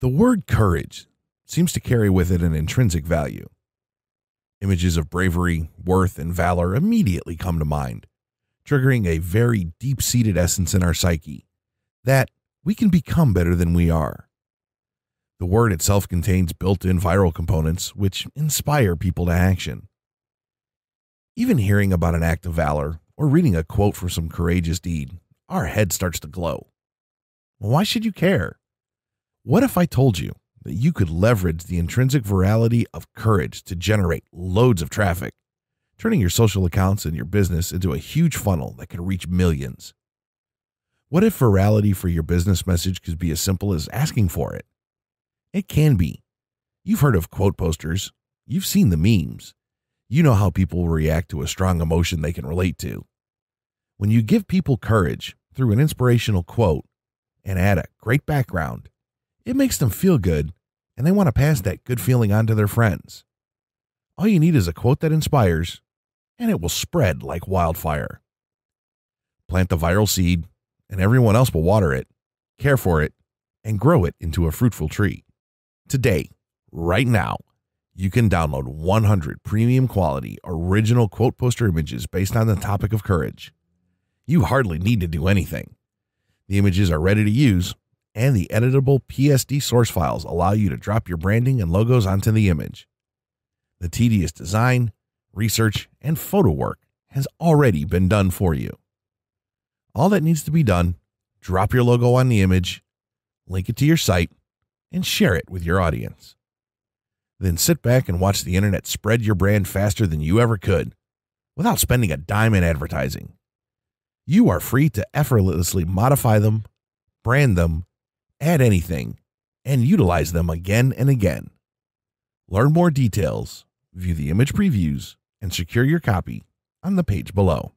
The word courage seems to carry with it an intrinsic value. Images of bravery, worth, and valor immediately come to mind, triggering a very deep-seated essence in our psyche that we can become better than we are. The word itself contains built-in viral components which inspire people to action. Even hearing about an act of valor or reading a quote for some courageous deed, our head starts to glow. Why should you care? What if I told you that you could leverage the intrinsic virality of courage to generate loads of traffic, turning your social accounts and your business into a huge funnel that could reach millions? What if virality for your business message could be as simple as asking for it? It can be. You've heard of quote posters. You've seen the memes. You know how people will react to a strong emotion they can relate to. When you give people courage through an inspirational quote and add a great background, it makes them feel good, and they want to pass that good feeling on to their friends. All you need is a quote that inspires, and it will spread like wildfire. Plant the viral seed, and everyone else will water it, care for it, and grow it into a fruitful tree. Today, right now, you can download 100 premium quality original quote poster images based on the topic of courage. You hardly need to do anything. The images are ready to use, and the editable PSD source files allow you to drop your branding and logos onto the image. The tedious design, research, and photo work has already been done for you. All that needs to be done, drop your logo on the image, link it to your site, and share it with your audience. Then sit back and watch the internet spread your brand faster than you ever could, without spending a dime in advertising. You are free to effortlessly modify them, brand them, add anything, and utilize them again and again. Learn more details, view the image previews, and secure your copy on the page below.